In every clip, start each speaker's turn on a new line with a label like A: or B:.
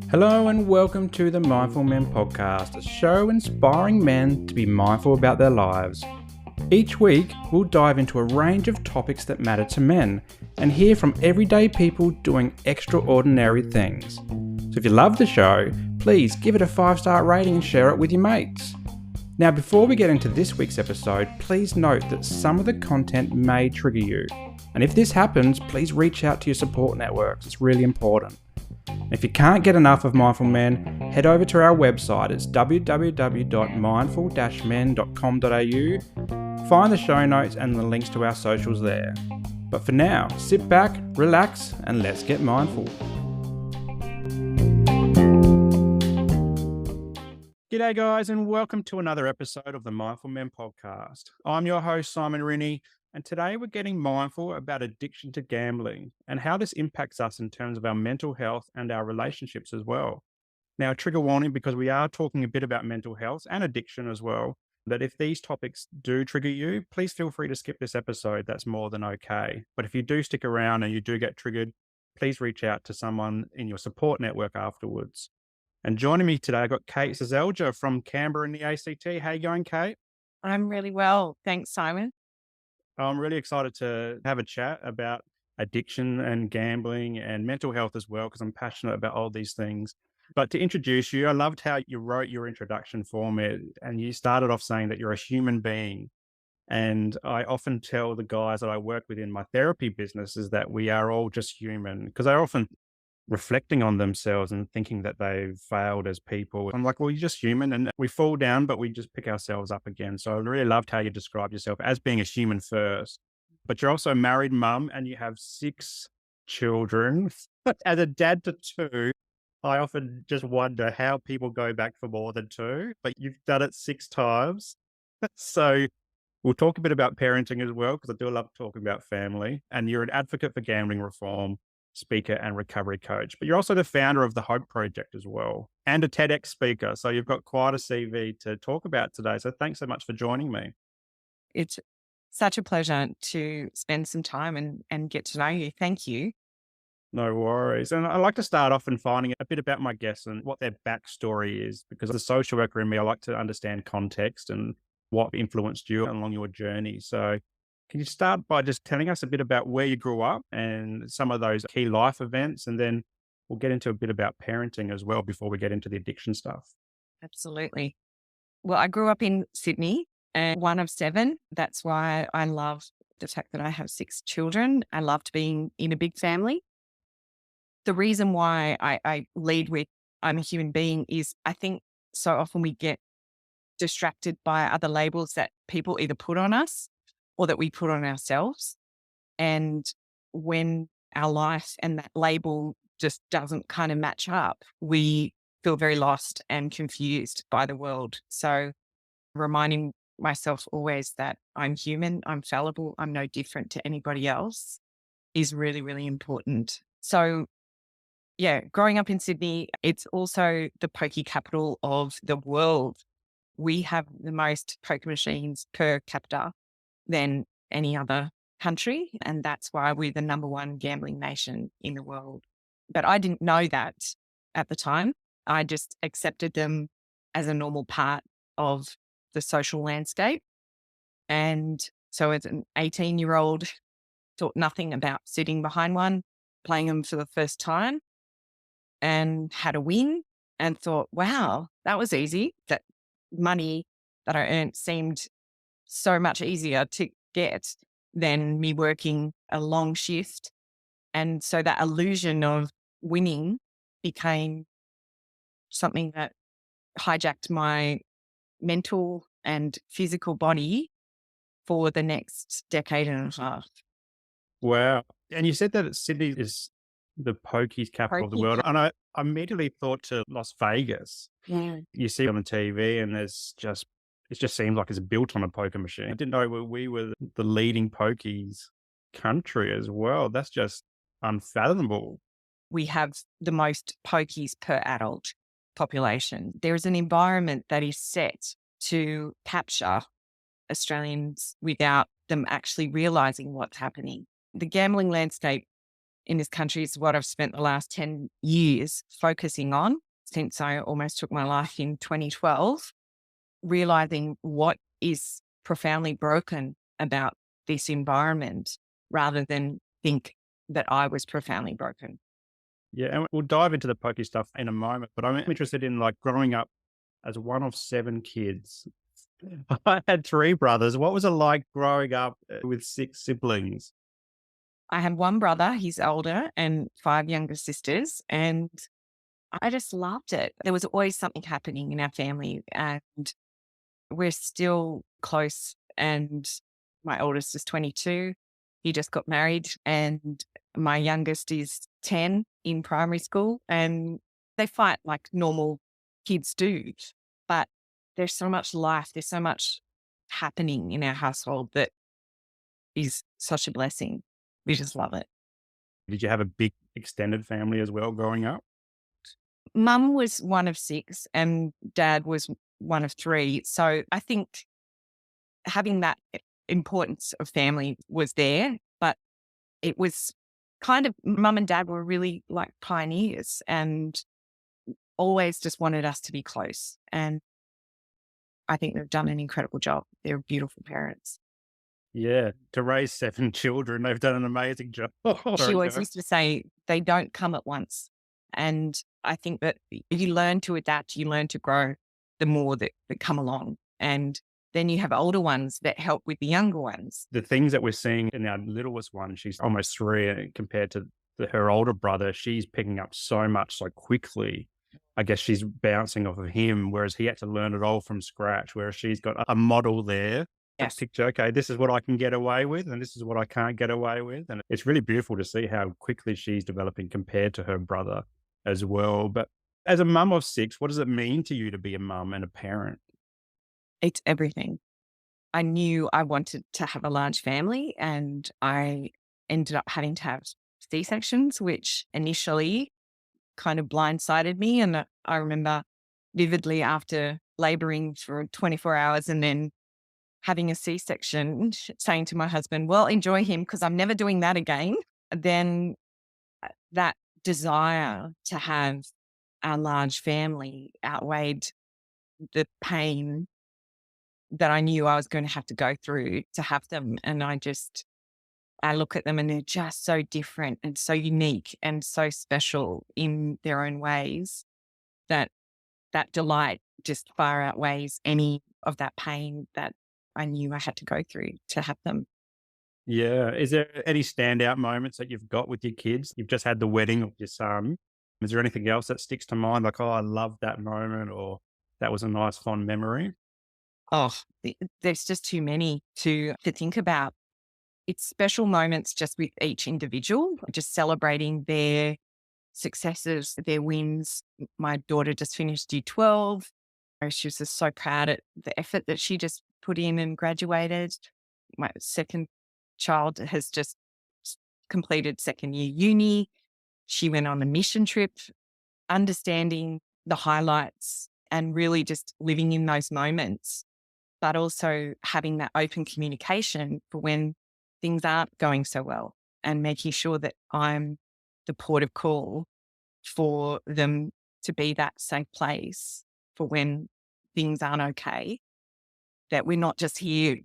A: Hello and welcome to the Mindful Men podcast, a show inspiring men to be mindful about their lives. Each week, we'll dive into a range of topics that matter to men and hear from everyday people doing extraordinary things. So if you love the show, please give it a 5-star rating and share it with your mates. Now, before we get into this week's episode, please note that some of the content may trigger you. And if this happens, please reach out to your support networks. It's really important. If you can't get enough of Mindful Men, head over to our website. It's www.mindful-men.com.au. Find the show notes and the links to our socials there. But for now, sit back, relax, and let's get mindful. G'day guys, and welcome to another episode of the Mindful Men podcast. I'm your host, Simon Rinnie, and today we're getting mindful about addiction to gambling and how this impacts us in terms of our mental health and our relationships as well. Now, a trigger warning, because we are talking a bit about mental health and addiction as well, that if these topics do trigger you, please feel free to skip this episode. That's more than okay. But if you do stick around and you do get triggered, please reach out to someone in your support network afterwards. And joining me today, I've got Kate Seselja from Canberra in the ACT. How you going, Kate?
B: I'm really well. Thanks, Simon.
A: I'm really excited to have a chat about addiction and gambling and mental health as well, because I'm passionate about all these things. But to introduce you, I loved how you wrote your introduction for me, and you started off saying that you're a human being. And I often tell the guys that I work with in my therapy business is that we are all just human, because they're often reflecting on themselves and thinking that they've failed as people. I'm like, well, you're just human and we fall down, but we just pick ourselves up again. So I really loved how you described yourself as being a human first, but you're also a married mum and you have 6 children. As a dad to 2, I often just wonder how people go back for more than 2, but you've done it 6 times. So we'll talk a bit about parenting as well, because I do love talking about family. And you're an advocate for gambling reform, speaker and recovery coach, but you're also the founder of the Hope Project as well, and a TEDx speaker. So you've got quite a CV to talk about today. So thanks so much for joining me.
B: It's such a pleasure to spend some time and get to know you. Thank you.
A: No worries. And I like to start off in finding a bit about my guests and what their backstory is, because as a social worker in me, I like to understand context and what influenced you along your journey. So can you start by just telling us a bit about where you grew up and some of those key life events? And then we'll get into a bit about parenting as well before we get into the addiction stuff.
B: Absolutely. Well, I grew up in Sydney and one of 7. That's why I love the fact that I have 6 children. I loved being in a big family. The reason why I lead with I'm a human being is I think so often we get distracted by other labels that people either put on us or that we put on ourselves. And when our life and that label just doesn't kind of match up, we feel very lost and confused by the world. So reminding myself always that I'm human, I'm fallible, I'm no different to anybody else is really, really important. So yeah, growing up in Sydney, it's also the pokey capital of the world. We have the most poker machines per capita than any other country. And that's why we're the number 1 gambling nation in the world. But I didn't know that at the time. I just accepted them as a normal part of the social landscape. And so as an 18-year-old, thought nothing about sitting behind one, playing them for the first time, and had a win and thought, wow, that was easy. That money that I earned seemed so much easier to get than me working a long shift. And so that illusion of winning became something that hijacked my mental and physical body for the next decade and a half.
A: Wow. And you said that Sydney is the pokies capital of the world. And I immediately thought to Las Vegas.
B: Yeah.
A: You see it on the TV and it just seems like it's built on a poker machine. I didn't know we were the leading pokies country as well. That's just unfathomable.
B: We have the most pokies per adult population. There is an environment that is set to capture Australians without them actually realizing what's happening. The gambling landscape in this country is what I've spent the last 10 years focusing on since I almost took my life in 2012, realizing what is profoundly broken about this environment rather than think that I was profoundly broken.
A: Yeah, and we'll dive into the pokey stuff in a moment, but I'm interested in like growing up as one of 7 kids. I had 3 brothers. What was it like growing up with 6 siblings?
B: I have one brother, he's older, and 5 younger sisters, and I just loved it. There was always something happening in our family, and we're still close. And my oldest is 22. He just got married, and my youngest is 10 in primary school, and they fight like normal kids do. But there's so much life, there's so much happening in our household that is such a blessing. We just love it.
A: Did you have a big extended family as well growing up?
B: Mum was one of 6 and dad was one of 3. So I think having that importance of family was there, but it was kind of mum and dad were really like pioneers and always just wanted us to be close. And I think they've done an incredible job. They're beautiful parents.
A: Yeah, to raise 7 children, they've done an amazing job.
B: She
A: Sorry,
B: always
A: go.
B: used to say they don't come at once. And I think that you learn to adapt, you learn to grow the more that come along. And then you have older ones that help with the younger ones.
A: The things that we're seeing in our littlest one, she's almost 3, compared to her older brother, she's picking up so much so quickly. I guess she's bouncing off of him, whereas he had to learn it all from scratch, whereas she's got a model there to
B: Yes.
A: picture, okay, this is what I can get away with, and this is what I can't get away with. And it's really beautiful to see how quickly she's developing compared to her brother as well. But as a mum of 6, what does it mean to you to be a mum and a parent?
B: It's everything. I knew I wanted to have a large family and I ended up having to have C-sections, which initially kind of blindsided me. And I remember vividly after laboring for 24 hours and then having a C-section, saying to my husband, well, enjoy him because I'm never doing that again. Then that desire to have a large family outweighed the pain that I knew I was going to have to go through to have them. And I look at them and they're just so different and so unique and so special in their own ways that that delight just far outweighs any of that pain that I knew I had to go through to have them.
A: Yeah. Is there any standout moments that you've got with your kids? You've just had the wedding of your son. Is there anything else that sticks to mind? Like, oh, I love that moment, or that was a nice, fond memory?
B: Oh, there's just too many to think about. It's special moments just with each individual, just celebrating their successes, their wins. My daughter just finished Year 12. She was just so proud at the effort that she just put in and graduated. My second child has just completed second year uni. She went on a mission trip, understanding the highlights and really just living in those moments, but also having that open communication for when things aren't going so well and making sure that I'm the port of call for them to be that safe place for when things aren't okay, that we're not just here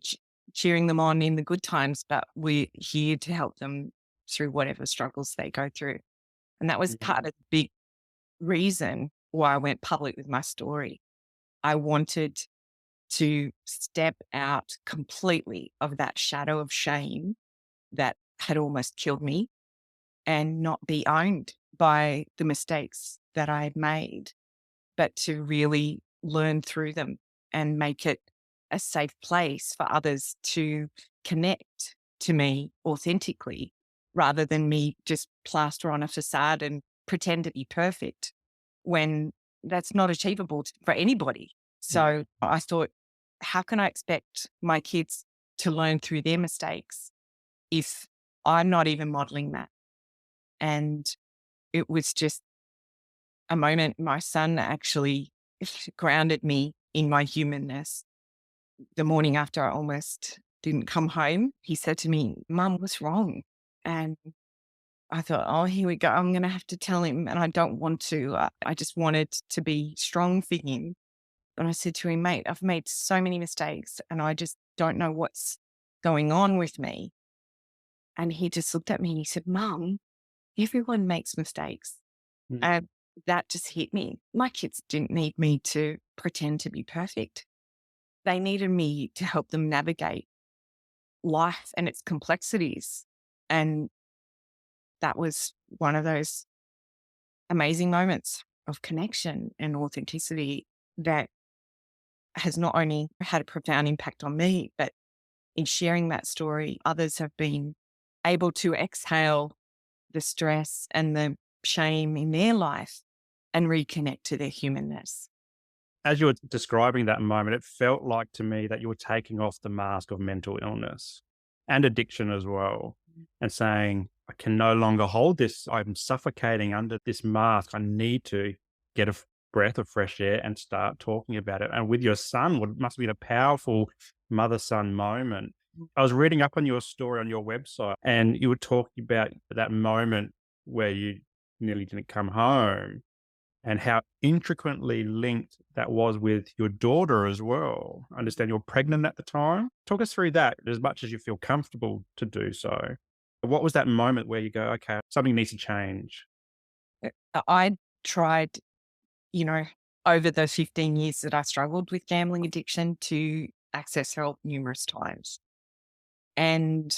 B: cheering them on in the good times, but we're here to help them through whatever struggles they go through. And that was part of the big reason why I went public with my story. I wanted to step out completely of that shadow of shame that had almost killed me and not be owned by the mistakes that I had made, but to really learn through them and make it a safe place for others to connect to me authentically rather than me just plaster on a facade and pretend to be perfect when that's not achievable for anybody. So I thought, how can I expect my kids to learn through their mistakes if I'm not even modeling that? And it was just a moment my son actually grounded me in my humanness. The morning after I almost didn't come home, he said to me, Mum, what's wrong? And I thought, oh, here we go. I'm going to have to tell him. And I don't want to. I just wanted to be strong for him. And I said to him, mate, I've made so many mistakes and I just don't know what's going on with me. And he just looked at me and he said, Mum, everyone makes mistakes.
A: Mm.
B: And that just hit me. My kids didn't need me to pretend to be perfect. They needed me to help them navigate life and its complexities. And that was one of those amazing moments of connection and authenticity that has not only had a profound impact on me, but in sharing that story, others have been able to exhale the stress and the shame in their life and reconnect to their humanness.
A: As you were describing that moment, it felt like to me that you were taking off the mask of mental illness and addiction as well, and saying, I can no longer hold this. I'm suffocating under this mask. I need to get a breath of fresh air and start talking about it. And with your son, what must have been a powerful mother son moment. I was reading up on your story on your website, and you were talking about that moment where you nearly didn't come home and how intricately linked that was with your daughter as well. I understand you're pregnant at the time. Talk us through that as much as you feel comfortable to do so. What was that moment where you go, okay, something needs to change?
B: I tried, you know, over the 15 years that I struggled with gambling addiction to access help numerous times. And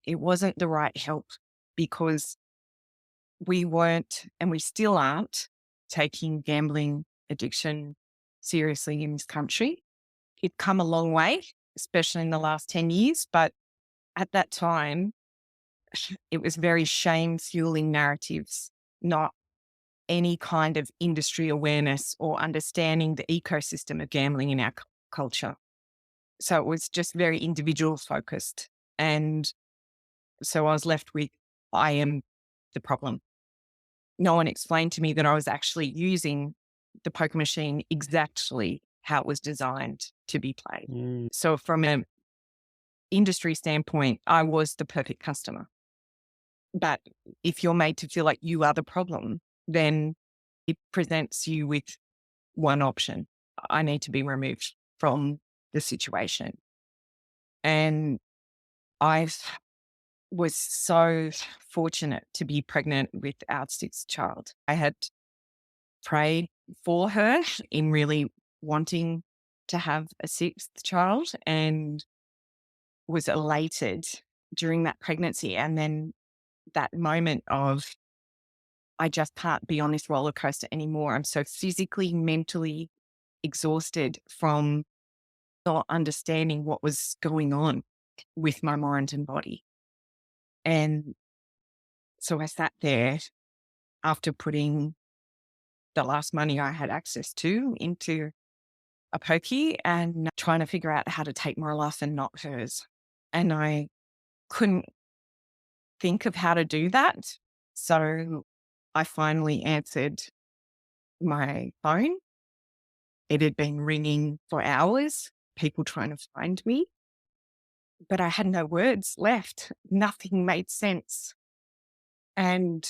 B: it wasn't the right help because we weren't, and we still aren't, taking gambling addiction seriously in this country. It'd come a long way, especially in the last 10 years. But at that time, it was very shame fueling narratives, not any kind of industry awareness or understanding the ecosystem of gambling in our culture. So it was just very individual focused. And so I was left with, I am the problem. No one explained to me that I was actually using the poker machine exactly how it was designed to be played.
A: Mm,
B: So from an industry standpoint, I was the perfect customer. But if you're made to feel like you are the problem, then it presents you with one option. I need to be removed from the situation. And I was so fortunate to be pregnant with our sixth child. I had prayed for her in really wanting to have a sixth child and was elated during that pregnancy. And then that moment of, I just can't be on this roller coaster anymore. I'm so physically, mentally exhausted from not understanding what was going on with my mind and body. And so I sat there after putting the last money I had access to into a pokey and trying to figure out how to take my life and not hers. And I couldn't think of how to do that. So I finally answered my phone. It had been ringing for hours, people trying to find me, but I had no words left. Nothing made sense. And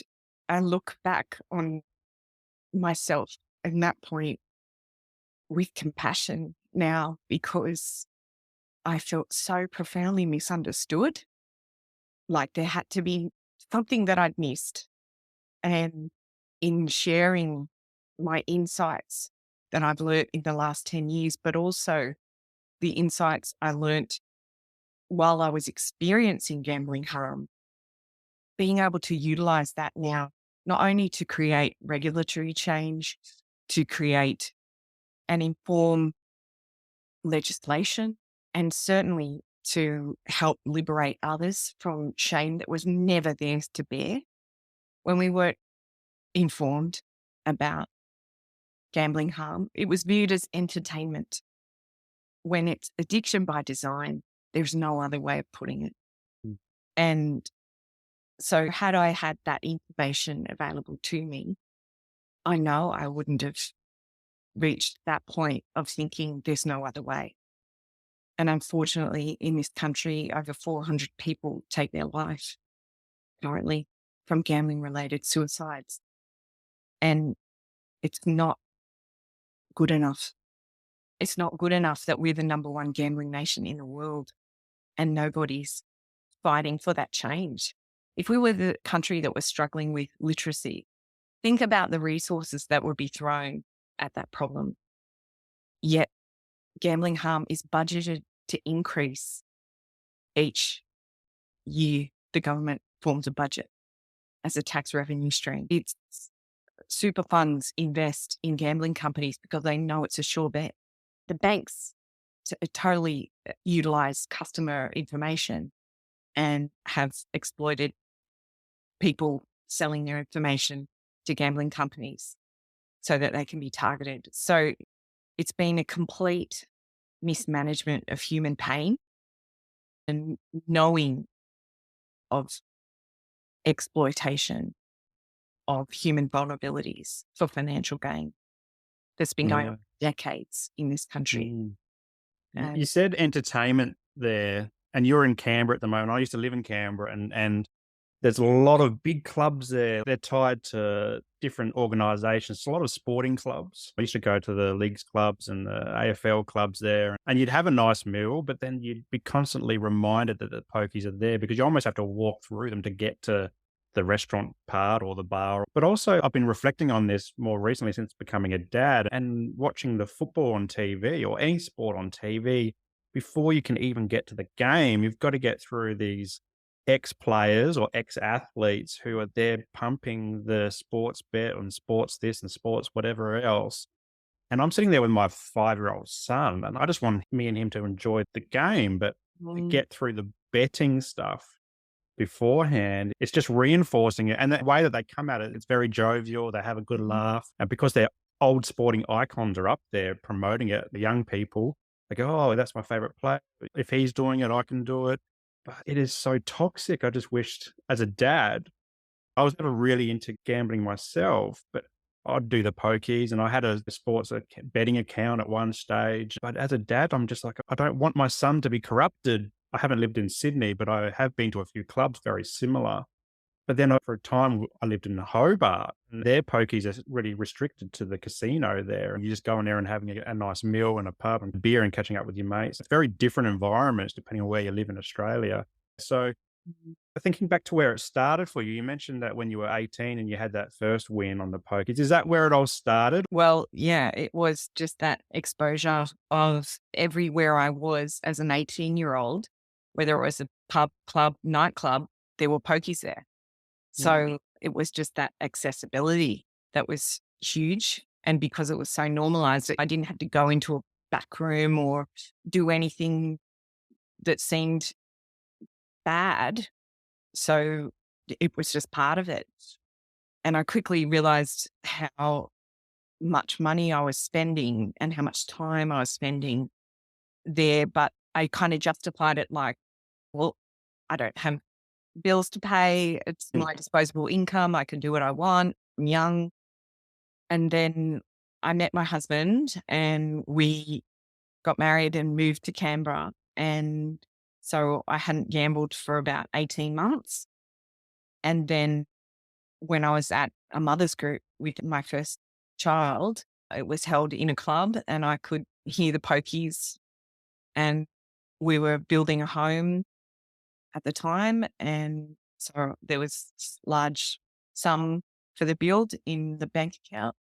B: I look back on myself at that point with compassion now because I felt so profoundly misunderstood. Like there had to be something that I'd missed. And in sharing my insights that I've learned in the last 10 years, but also the insights I learnt while I was experiencing gambling harm, being able to utilize that now, not only to create regulatory change, to create and inform legislation, and certainly to help liberate others from shame that was never theirs to bear when we weren't informed about gambling harm. It was viewed as entertainment. When it's addiction by design, there's no other way of putting it.
A: mm.
B: And so had I had that information available to me, I know I wouldn't have reached that point of thinking there's no other way. And unfortunately, in this country, over 400 people take their life currently from gambling related suicides. And it's not good enough. It's not good enough that we're the number one gambling nation in the world and nobody's fighting for that change. If we were the country that was struggling with literacy, think about the resources that would be thrown at that problem. Yet gambling harm is budgeted to increase each year the government forms a budget as a tax revenue stream. It's super funds invest in gambling companies because they know it's a sure bet. The banks totally utilize customer information and have exploited people selling their information to gambling companies so that they can be targeted. So it's been a complete mismanagement of human pain and knowing of exploitation of human vulnerabilities for financial gain that's been going on
A: Yeah.
B: for decades in this country.
A: Mm. You
B: And
A: said entertainment there, and you're in Canberra at the moment. I used to live in Canberra, and there's a lot of big clubs there. They're tied to different organisations. A lot of sporting clubs. I used to go to the leagues clubs and the AFL clubs there, and you'd have a nice meal, but then you'd be constantly reminded that the pokies are there because you almost have to walk through them to get to the restaurant part or the bar. But also, I've been reflecting on this more recently since becoming a dad and watching the football on TV or any sport on TV. Before you can even get to the game, you've got to get through these ex players or ex athletes who are there pumping the sports bet and sports this and sports whatever else. And I'm sitting there with my 5-year-old son, and I just want me and him to enjoy the game, but to
B: mm,
A: get through the betting stuff beforehand, it's just reinforcing it. And the way that they come at it, it's very jovial. They have a good
B: mhm,
A: laugh. And because their old sporting icons are up there promoting it, the young people, they go, oh, that's my favorite player. If he's doing it, I can do it. But it is so toxic. I just wished as a dad, I was never really into gambling myself, but I'd do the pokies and I had a sports betting account at one stage. But as a dad, I'm just like, I don't want my son to be corrupted. I haven't lived in Sydney, but I have been to a few clubs very similar. But then for a time, I lived in Hobart, and their pokies are really restricted to the casino there. And you just go in there and having a nice meal and a pub and beer and catching up with your mates. It's very different environments depending on where you live in Australia. So
B: mhm.
A: thinking back to where it started for you, you mentioned that when you were 18 and you had that first win on the pokies. Is that where it all started?
B: Well, yeah, it was just that exposure of everywhere I was as an 18-year-old, whether it was a pub, club, nightclub, there were pokies there. So it was just that accessibility that was huge. And because it was so normalized, I didn't have to go into a back room or do anything that seemed bad. So it was just part of it. And I quickly realized how much money I was spending and how much time I was spending there. But I kind of justified it like, well, I don't have bills to pay. It's
A: Mm.
B: my disposable income. I can do what I want. I'm young. And then I met my husband and we got married and moved to Canberra. And so I hadn't gambled for about 18 months. And then when I was at a mother's group with my first child, it was held in a club and I could hear the pokies and we were building a home at the time. And so there was large sum for the build in the bank account.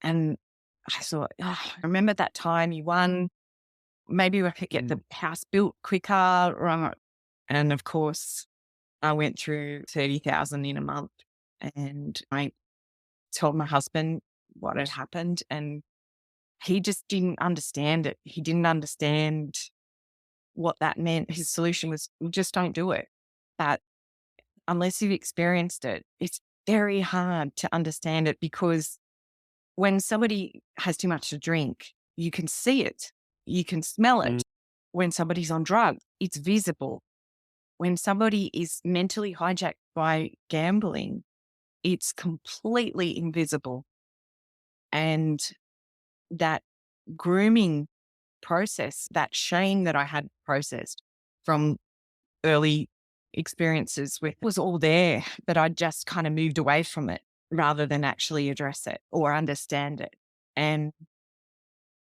B: And I thought, "Oh, I remember that time you won. Maybe we could get
A: Mm.
B: the house built quicker." Right. And of course, I went through 30,000 in a month and I told my husband what had happened and he just didn't understand it. He didn't understand what that meant. His solution was, "Well, just don't do it." But unless you've experienced it, it's very hard to understand it because when somebody has too much to drink, you can see it, you can smell
A: Mm.
B: it. When somebody's on drugs, it's visible. When somebody is mentally hijacked by gambling, it's completely invisible. And that grooming process that shame that I had processed from early experiences with was all there, but I just kind of moved away from it rather than actually address it or understand it. And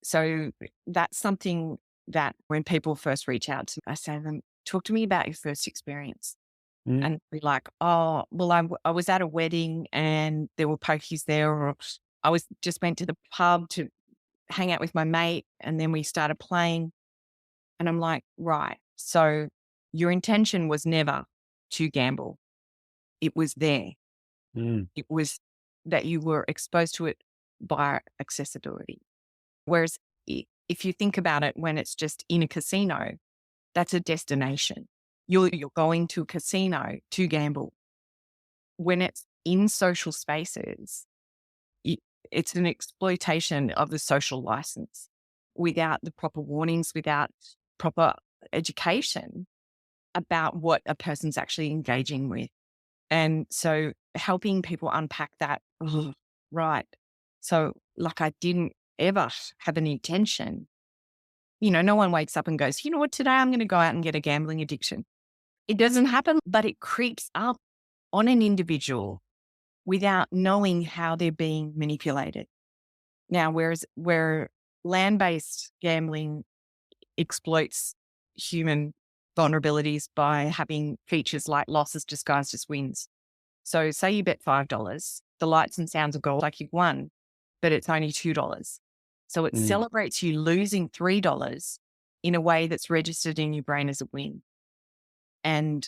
B: so that's something that when people first reach out to me, I say to them, talk to me about your first experience.
A: Mm,
B: And be like, oh, well, I was at a wedding and there were pokies there, or I was just went to the pub to hang out with my mate and then we started playing. And I'm like, right. So your intention was never to gamble. It was there.
A: mm,
B: It was that you were exposed to it by accessibility. Whereas if you think about it, when it's just in a casino, that's a destination. You're going to a casino to gamble. When it's in social spaces, it, it's an exploitation of the social license without the proper warnings, without proper education about what a person's actually engaging with. And so helping people unpack that, "Oh, right. So, like, I didn't ever have an intention. No one wakes up and goes, you know what, today I'm going to go out and get a gambling addiction. It doesn't happen, but it creeps up on an individual without knowing how they're being manipulated. Now, whereas where land-based gambling exploits human vulnerabilities by having features like losses disguised as wins. So say you bet $5, the lights and sounds will go like you've won, but it's only $2. So it
A: mm.
B: celebrates you losing $3 in a way that's registered in your brain as a win. And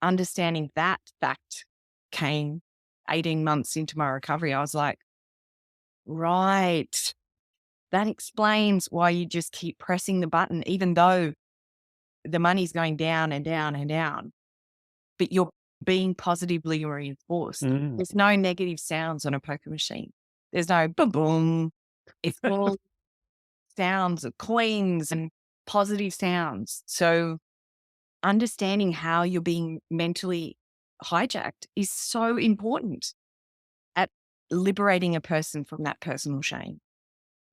B: understanding that fact came 18 months into my recovery. I was like, right, that explains why you just keep pressing the button, even though the money's going down and down and down, but you're being positively reinforced.
A: Mm.
B: There's no negative sounds on a poker machine. There's no boom, boom. It's all sounds of coins and positive sounds. So understanding how you're being mentally hijacked is so important at liberating a person from that personal shame.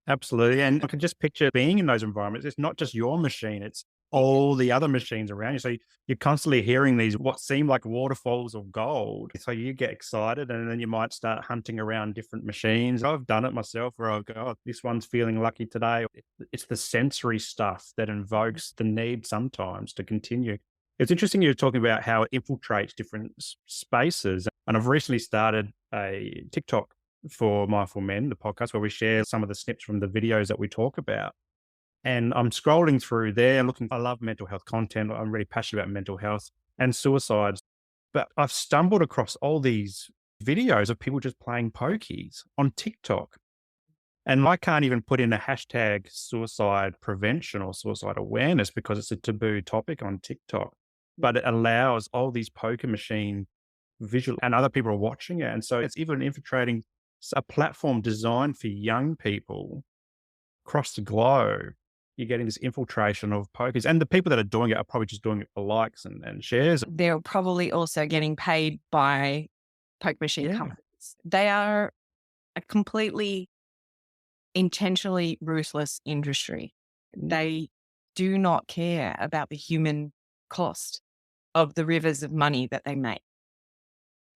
A: Absolutely. And I can just picture being in those environments. It's not just your machine, it's all the other machines around you. So you're constantly hearing these what seem like waterfalls of gold. So you get excited and then you might start hunting around different machines. I've done it myself where I go, oh, this one's feeling lucky today. It's the sensory stuff that invokes the need sometimes to continue. It's interesting you're talking about how it infiltrates different spaces. And I've recently started a TikTok for Mindful Men, the podcast where we share some of the snips from the videos that we talk about. And I'm scrolling through there looking, I love mental health content. I'm really passionate about mental health and suicides. But I've stumbled across all these videos of people just playing pokies on TikTok. And I can't even put in a hashtag suicide prevention or suicide awareness because it's a taboo topic on TikTok. But it allows all these poker machine visual and other people are watching it. And so it's even infiltrating a platform designed for young people across the globe. You're getting this infiltration of pokers. And the people that are doing it are probably just doing it for likes and shares.
B: They're probably also getting paid by poker machine
A: Yeah.
B: companies. They are a completely intentionally ruthless industry.
A: Mm,
B: They do not care about the human cost of the rivers of money that they make.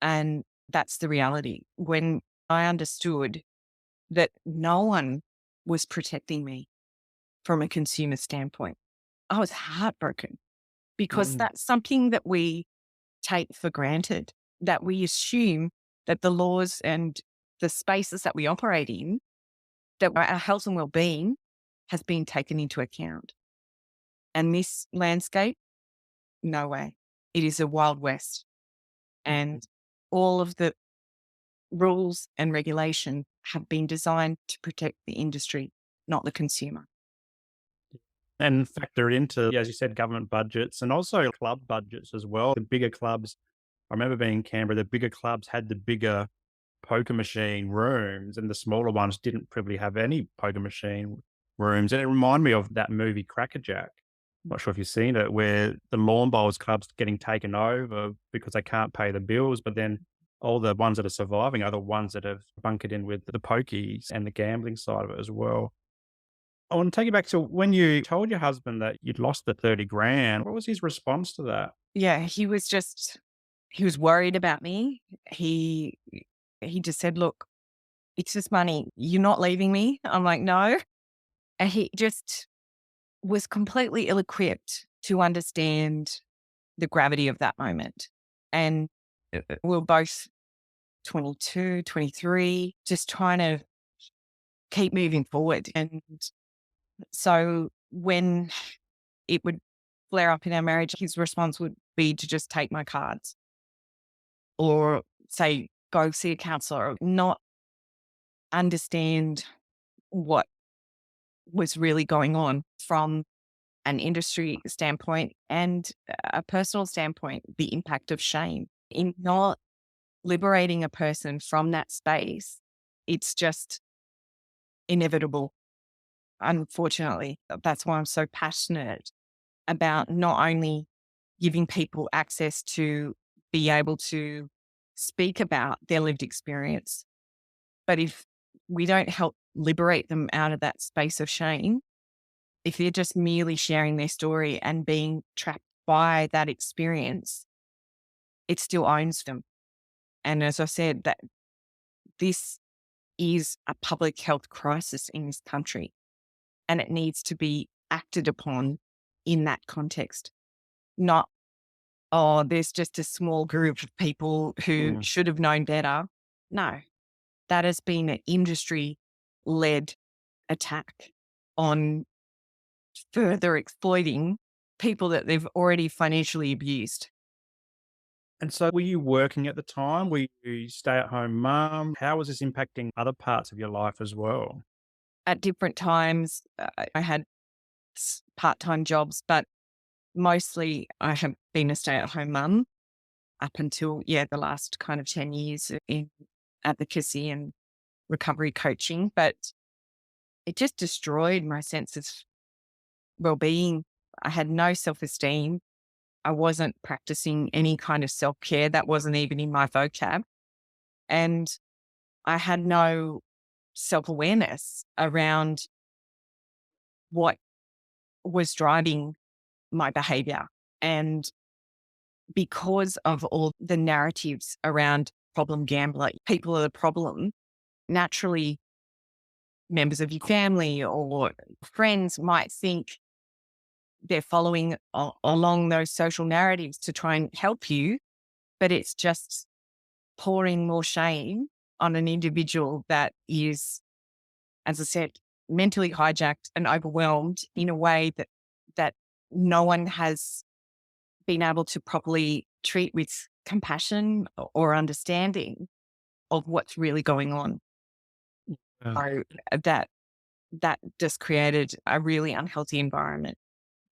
B: And that's the reality. When I understood that no one was protecting me from a consumer standpoint, I was heartbroken because
A: mm,
B: that's something that we take for granted, that we assume that the laws and the spaces that we operate in, that our health and well-being has been taken into account. And this landscape, no way. It is a wild west. And all of the rules and regulation have been designed to protect the industry, not the consumer.
A: and factor it into, as you said, government budgets and also club budgets as well. The bigger clubs, I remember being in Canberra, the bigger clubs had the bigger poker machine rooms and the smaller ones didn't probably have any poker machine rooms. And it reminded me of that movie Crackerjack. Not sure if you've seen it, where the lawn bowls club's getting taken over because they can't pay the bills, but then all the ones that are surviving are the ones that have bunkered in with the pokies and the gambling side of it as well. I want to take you back to when you told your husband that you'd lost the 30 grand. What was his response to that?
B: Yeah, he was worried about me. He he just said, "Look, it's just money. You're not leaving me." I'm like, "No." And he just was completely ill-equipped to understand the gravity of that moment. And we were both 22, 23, just trying to keep moving forward. And so when it would flare up in our marriage, his response would be to just take my cards or say, go see a counselor, or not understand what was really going on from an industry standpoint and a personal standpoint, the impact of shame in not liberating a person from that space. It's just inevitable. Unfortunately, that's why I'm so passionate about not only giving people access to be able to speak about their lived experience, but if we don't help liberate them out of that space of shame, if they're just merely sharing their story and being trapped by that experience, it still owns them. And as I said, that this is a public health crisis in this country and it needs to be acted upon in that context, not, oh, there's just a small group of people who
A: Mm.
B: should have known better. No, that has been an industry led attack on further exploiting people that they've already financially abused.
A: And so were you working at the time? Were you stay-at-home mum? How was this impacting other parts of your life as well?
B: At different times, I had part time jobs, but mostly I have been a stay at home mum up until, yeah, the last kind of 10 years in advocacy and recovery coaching. But it just destroyed my sense of well being. I had no self esteem. I wasn't practicing any kind of self care. That wasn't even in my vocab. And I had no self awareness around what was driving my behavior. And because of all the narratives around problem gambler, people are the problem, naturally, members of your family or friends might think they're following along those social narratives to try and help you, but it's just pouring more shame on an individual that is, as I said, mentally hijacked and overwhelmed in a way that no one has been able to properly treat with compassion or understanding of what's really going on.
A: Yeah.
B: So that that just created a really unhealthy environment.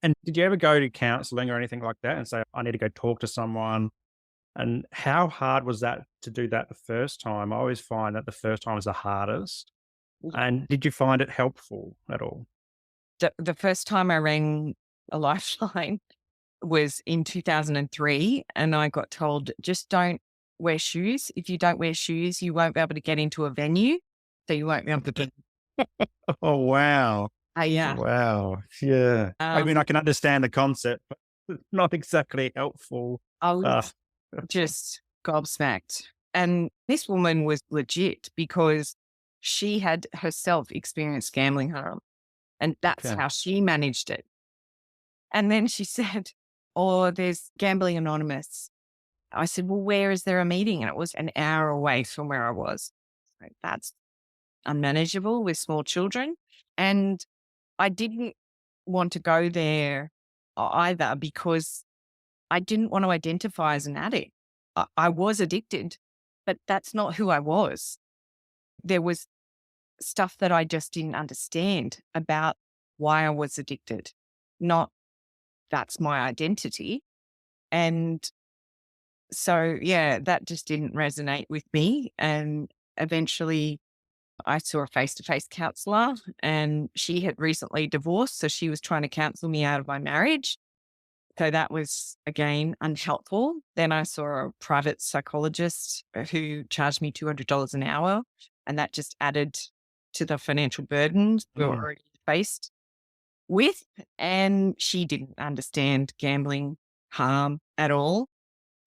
A: And did you ever go to counselling or anything like that and say, "I need to go talk to someone"? And how hard was that to do that the first time? I always find that the first time is the hardest. And did you find it helpful at all?
B: The first time I rang a lifeline was in 2003, and I got told, just don't wear shoes. If you don't wear shoes, you won't be able to get into a venue. So you won't be able to get.
A: Oh, wow.
B: Yeah.
A: Wow. Yeah. I mean, I can understand the concept, but it's not exactly helpful.
B: I
A: Uh,
B: was just gobsmacked. And this woman was legit because she had herself experienced gambling harm, and that's
A: okay.
B: how she managed it. And then she said, oh, there's Gambling Anonymous. I said, well, where is there a meeting? And it was an hour away from where I was. So that's unmanageable with small children. And I didn't want to go there either because I didn't want to identify as an addict. I was addicted, but that's not who I was. There was stuff that I just didn't understand about why I was addicted, not that's my identity. And so, yeah, that just didn't resonate with me. And eventually I saw a face to face counselor, and she had recently divorced. So she was trying to counsel me out of my marriage. So that was, again, unhelpful. Then I saw a private psychologist who charged me $200 an hour, and that just added to the financial burdens we were
A: Mm.
B: already faced with, and she didn't understand gambling harm at all.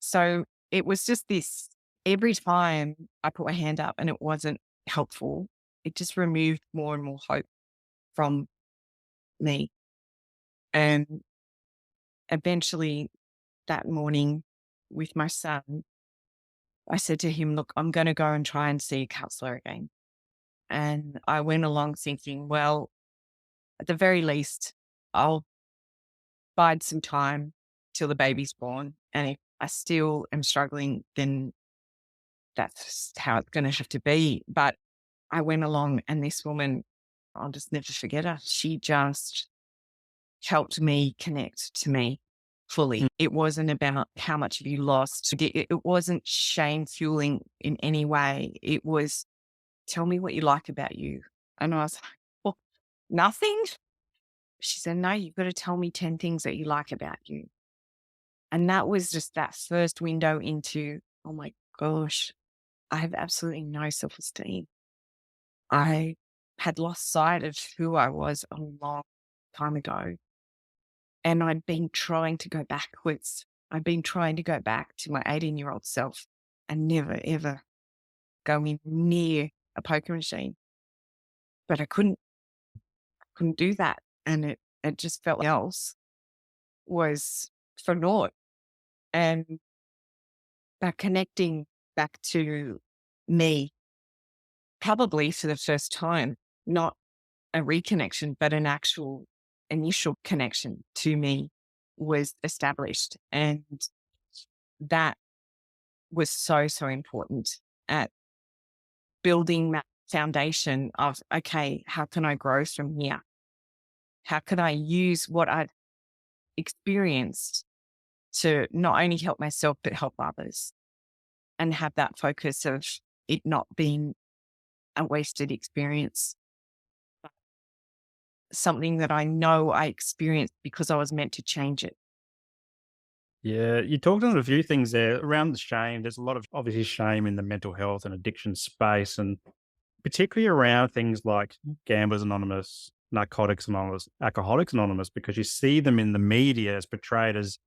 B: So it was just this every time I put my hand up and it wasn't helpful, it just removed more and more hope from me. And eventually that morning with my son, I said to him, look, I'm going to go and try and see a counselor again. And I went along thinking, well, at the very least, I'll bide some time till the baby's born. And if I still am struggling, then that's how it's going to have to be. But I went along and this woman, I'll just never forget her. She just helped me connect to me fully. It wasn't about how much have you lost. It wasn't shame fueling in any way. It was, tell me what you like about you. And I was like, well, nothing. She said, no, you've got to tell me 10 things that you like about you. And that was just that first window into, oh my gosh, I have absolutely no self-esteem. I had lost sight of who I was a long time ago. And I'd been trying to go backwards. I'd been trying to go back to my 18-year-old self and never, ever going near a poker machine. But I couldn't do that. And it just felt like else was for naught. And by connecting back to me, probably for the first time, not a reconnection, but an actual initial connection to me was established. And that was so, so important at building that foundation of, okay, how can I grow from here? How can I use what I'd experienced to not only help myself, but help others and have that focus of it not being a wasted experience, but something that I know I experienced because I was meant to change it.
A: Yeah, you talked on a few things there around the shame. There's a lot of obviously shame in the mental health and addiction space, and particularly around things like Gamblers Anonymous, Narcotics Anonymous, Alcoholics Anonymous, because you see them in the media as portrayed as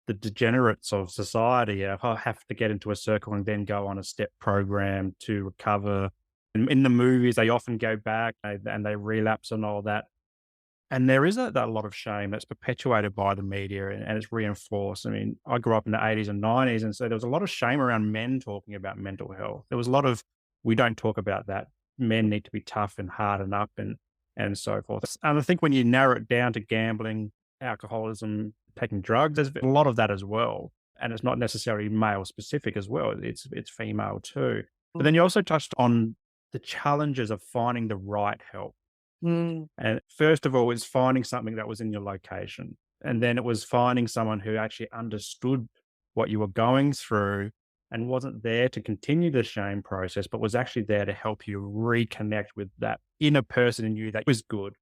A: the degenerates of society. Have to get into a circle and then go on a step program to recover. In the movies, they often go back and they relapse and all that. And there is that lot of shame that's perpetuated by the media and it's reinforced. I mean, I grew up in the 80s and 90s, and so there was a lot of shame around men talking about mental health. There was a lot of, we don't talk about that. Men need to be tough and harden up and so forth. And I think when you narrow it down to gambling, alcoholism, taking drugs, there's a lot of that as well. And it's not necessarily male specific as well. It's female too. But then you also touched on the challenges of finding the right help.
B: Mm,
A: And first of all, is finding something that was in your location. And then it was finding someone who actually understood what you were going through and wasn't there to continue the shame process, but was actually there to help you reconnect with that inner person in you that was good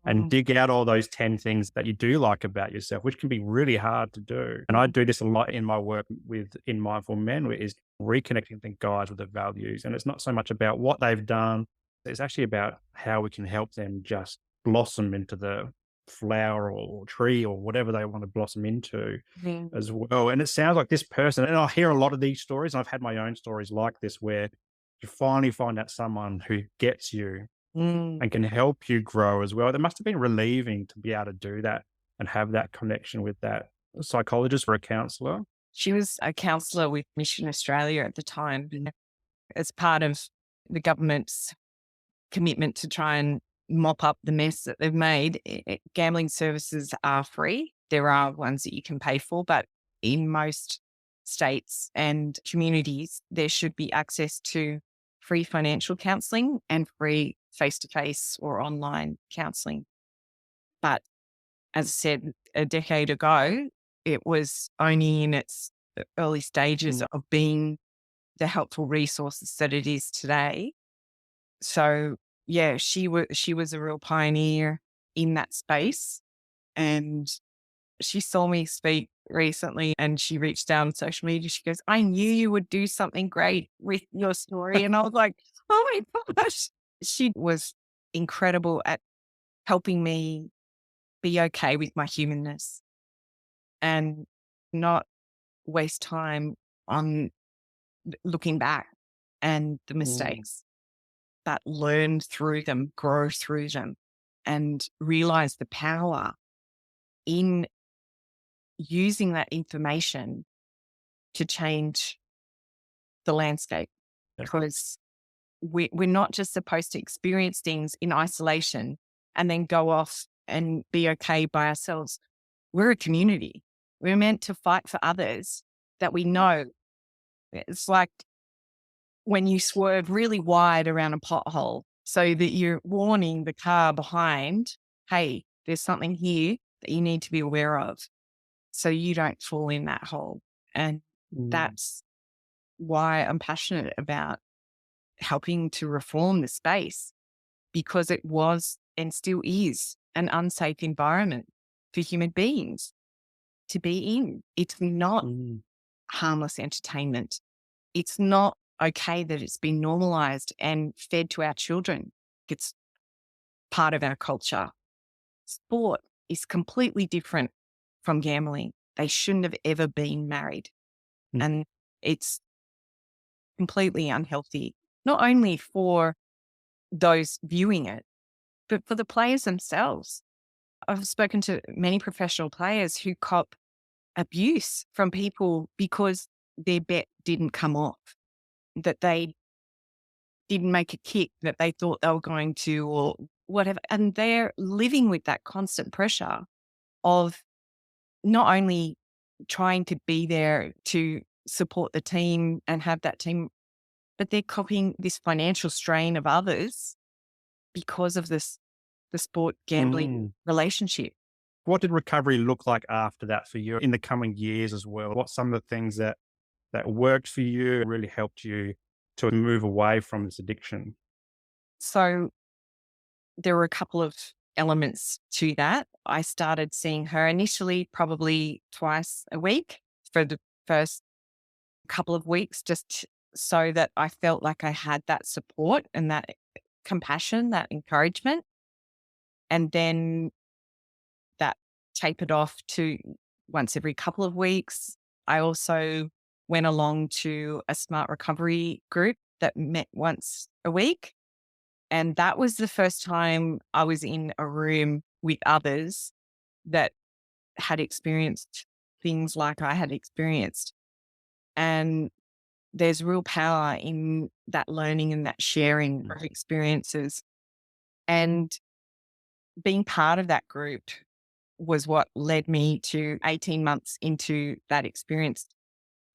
A: and
B: mm,
A: dig out all those 10 things that you do like about yourself, which can be really hard to do. And I do this a lot in my work with in Mindful Men, is reconnecting the guys with the values. And it's not so much about what they've done, it's actually about how we can help them just blossom into the flower or tree or whatever they want to blossom into
B: mm,
A: as well. And it sounds like this person, and I hear a lot of these stories, and I've had my own stories like this, where you finally find out someone who gets you
B: mm.
A: and can help you grow as well. It must have been relieving to be able to do that and have that connection with that psychologist or a counselor.
B: She was a counsellor with Mission Australia at the time. And as part of the government's commitment to try and mop up the mess that they've made, gambling services are free. There are ones that you can pay for, but in most states and communities, there should be access to free financial counselling and free face-to-face or online counselling. But as I said, a decade ago, it was only in its early stages
A: Mm.
B: of being the helpful resources that it is today. So yeah, she was a real pioneer in that space. And she saw me speak recently and she reached out on social media. She goes, I knew you would do something great with your story. And I was like, oh my gosh. She was incredible at helping me be okay with my humanness and not waste time on looking back and the
A: Mm,
B: mistakes, but learn through them, grow through them, and realize the power in using that information to change the landscape.
A: yeah.
B: Because we're not just supposed to experience things in isolation and then go off and be okay by ourselves. We're a community. We're meant to fight for others that we know. It's like when you swerve really wide around a pothole so that you're warning the car behind, hey, there's something here that you need to be aware of so you don't fall in that hole. And
A: Mm,
B: that's why I'm passionate about helping to reform the space, because it was and still is an unsafe environment for human beings to be in. It's not
A: mm,
B: harmless entertainment. It's not okay that it's been normalized and fed to our children. It's part of our culture. Sport is completely different from gambling. They shouldn't have ever been married.
A: mm,
B: And it's completely unhealthy, not only for those viewing it, but for the players themselves. I've spoken to many professional players who cop abuse from people because their bet didn't come off, that they didn't make a kick that they thought they were going to, or whatever. And they're living with that constant pressure of not only trying to be there to support the team and have that team, but they're copying this financial strain of others because of the sport gambling
A: mm.
B: relationship.
A: What did recovery look like after that for you in the coming years as well? What's some of the things that worked for you, really helped you to move away from this addiction?
B: So there were a couple of elements to that. I started seeing her initially probably twice a week for the first couple of weeks, just so that I felt like I had that support and that compassion, that encouragement. And then that tapered off to once every couple of weeks. I also went along to a smart recovery group that met once a week. And that was the first time I was in a room with others that had experienced things like I had experienced. And there's real power in that learning and that sharing
A: Mm,
B: of experiences. And being part of that group was what led me to 18 months into that experience.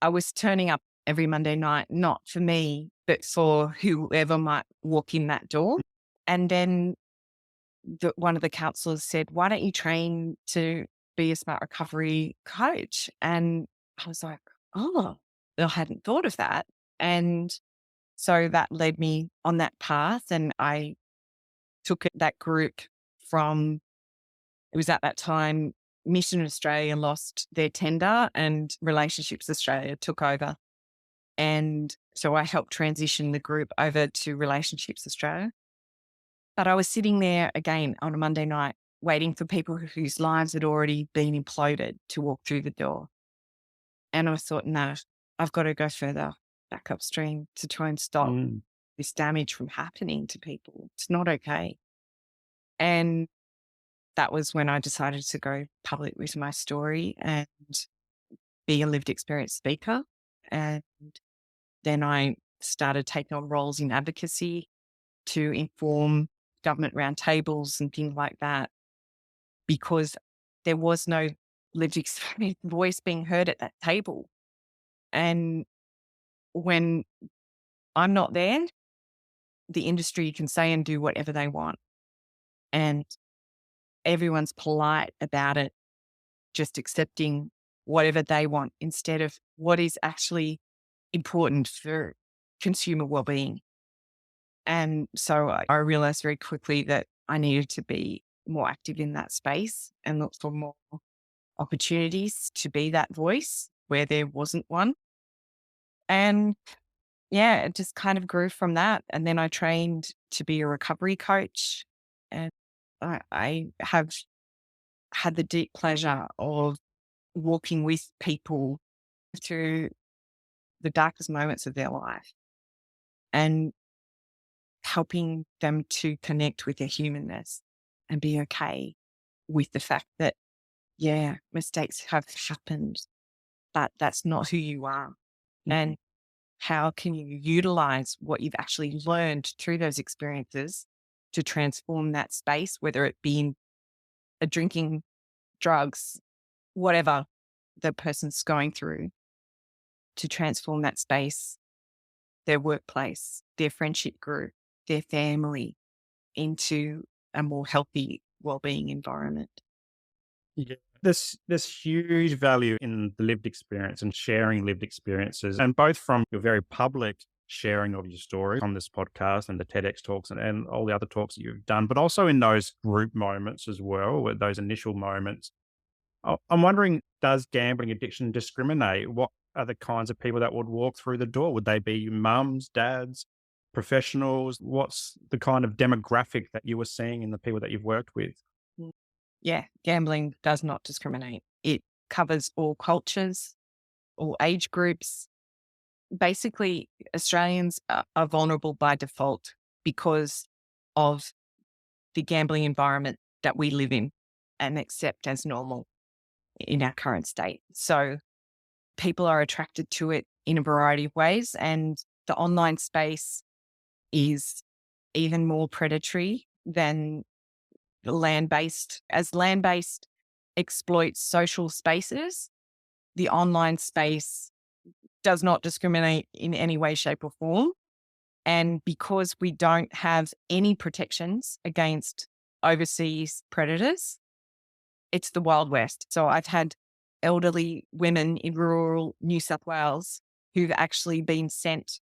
B: I was turning up every Monday night, not for me, but for whoever might walk in that door. And then one of the counselors said, "Why don't you train to be a smart recovery coach?" And I was like, "Oh, I hadn't thought of that." And so that led me on that path. And I took that group from, it was at that time, Mission Australia lost their tender and Relationships Australia took over. And so I helped transition the group over to Relationships Australia. But I was sitting there again on a Monday night, waiting for people whose lives had already been imploded to walk through the door. And I thought, no, I've got to go further back upstream to try and stop
A: mm,
B: this damage from happening to people. It's not okay. And that was when I decided to go public with my story and be a lived experience speaker. And then I started taking on roles in advocacy to inform government roundtables and things like that, because there was no lived experience voice being heard at that table. And when I'm not there, the industry can say and do whatever they want. And everyone's polite about it, just accepting whatever they want instead of what is actually important for consumer well-being. And so I realized very quickly that I needed to be more active in that space and look for more opportunities to be that voice where there wasn't one. And yeah, it just kind of grew from that. And then I trained to be a recovery coach. And I have had the deep pleasure of walking with people through the darkest moments of their life and helping them to connect with their humanness and be okay with the fact that, yeah, mistakes have happened, but that's not who you are. And how can you utilize what you've actually learned through those experiences to transform that space, whether it be in a drinking, drugs, whatever the person's going through, to transform that space, their workplace, their friendship group, their family into a more healthy well-being environment.
A: Yeah. There's huge value in the lived experience and sharing lived experiences, and both from your very public sharing of your story on this podcast and the TEDx talks and all the other talks that you've done, but also in those group moments as well, with those initial moments. I'm wondering, does gambling addiction discriminate? What are the kinds of people that would walk through the door? Would they be mums, dads, professionals? What's the kind of demographic that you were seeing in the people that you've worked with?
B: Mm. Yeah, gambling does not discriminate. It covers all cultures, all age groups. Basically, Australians are vulnerable by default because of the gambling environment that we live in and accept as normal in our current state. So people are attracted to it in a variety of ways. And the online space is even more predatory than the land based. As land based exploits social spaces, the online space does not discriminate in any way, shape, or form. And because we don't have any protections against overseas predators, it's the Wild West. So I've had elderly women in rural New South Wales who've actually been sent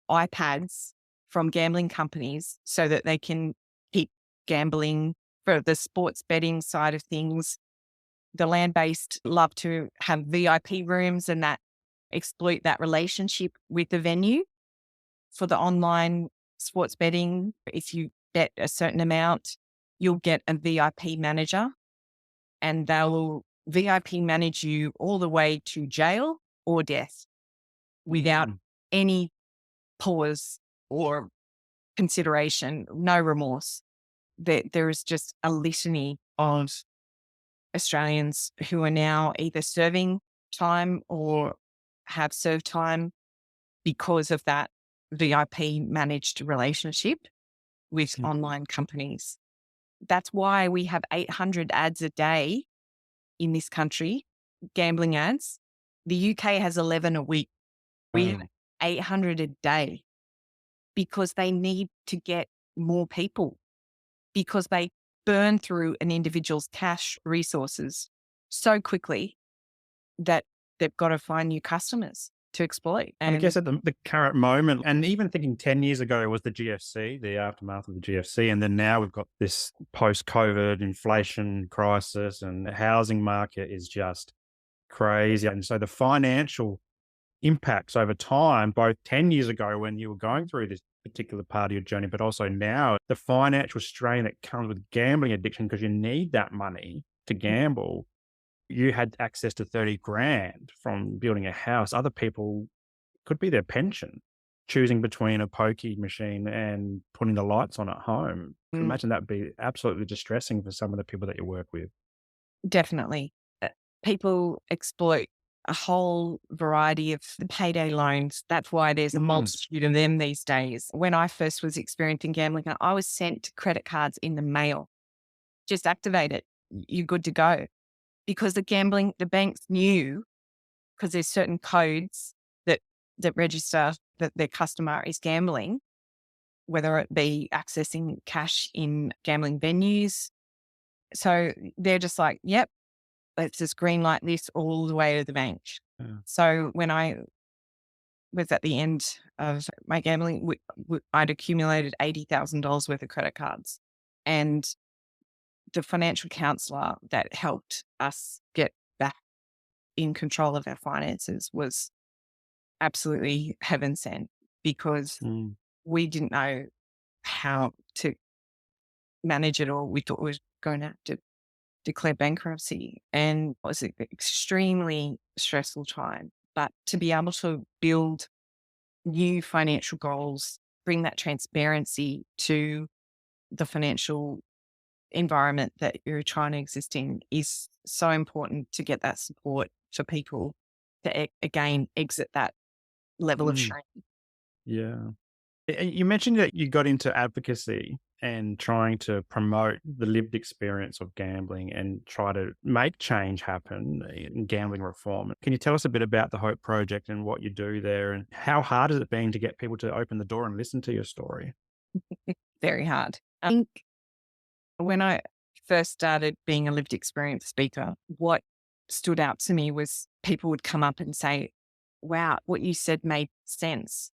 B: iPads from gambling companies so that they can keep gambling for the sports betting side of things. The land based love to have VIP rooms and that exploit that relationship with the venue. For the online sports betting, if you bet a certain amount, you'll get a VIP manager and they will VIP manage you all the way to jail or death without any pause or consideration, no remorse. There is just a litany of Australians who are now either serving time or have served time because of that VIP managed relationship with
A: Mm.
B: online companies. That's why we have 800 ads a day in this country, gambling ads. The UK has 11 a week. We have 800 a day because they need to get more people, because they burn through an individual's cash resources so quickly that they've got to find new customers to exploit.
A: And I
B: And
A: guess at the current moment, and even thinking 10 years ago was the GFC, the aftermath of the GFC. And then now we've got this post COVID inflation crisis, and the housing market is just crazy. And so the financial impacts over time, both 10 years ago when you were going through this particular part of your journey, but also now, the financial strain that comes with gambling addiction because you need that money to gamble. You had access to 30 grand from building a house. Other people could be their pension, choosing between a pokey machine and putting the lights on at home. I can imagine that'd be absolutely distressing for some of the people that you work with.
B: definitely, people exploit a whole variety of the payday loans. That's why there's a multitude of them these days. When I first was experiencing gambling, I was sent credit cards in the mail. Just activate it. You're good to go. Because the banks knew, because there's certain codes that register that their customer is gambling, whether it be accessing cash in gambling venues. So they're just like, yep, let's just green light this all the way to the bank.
A: Yeah.
B: So when I was at the end of my gambling, I'd accumulated $80,000 worth of credit cards. And the financial counselor that helped us get back in control of our finances was absolutely heaven sent because
A: Mm.
B: we didn't know how to manage it all. We thought we were going to have to declare bankruptcy, and it was an extremely stressful time. But to be able to build new financial goals, bring that transparency to the financial environment that you're trying to exist in is so important to get that support for people to again exit that level of
A: Mm,
B: shame.
A: yeah. You mentioned that you got into advocacy and trying to promote the lived experience of gambling and try to make change happen in gambling reform. Can you tell us a bit about the Hope Project and what you do there and how hard has it been to get people to open the door and listen to your story?
B: Very hard. I think when I first started being a lived experience speaker, what stood out to me was people would come up and say, wow, what you said made sense.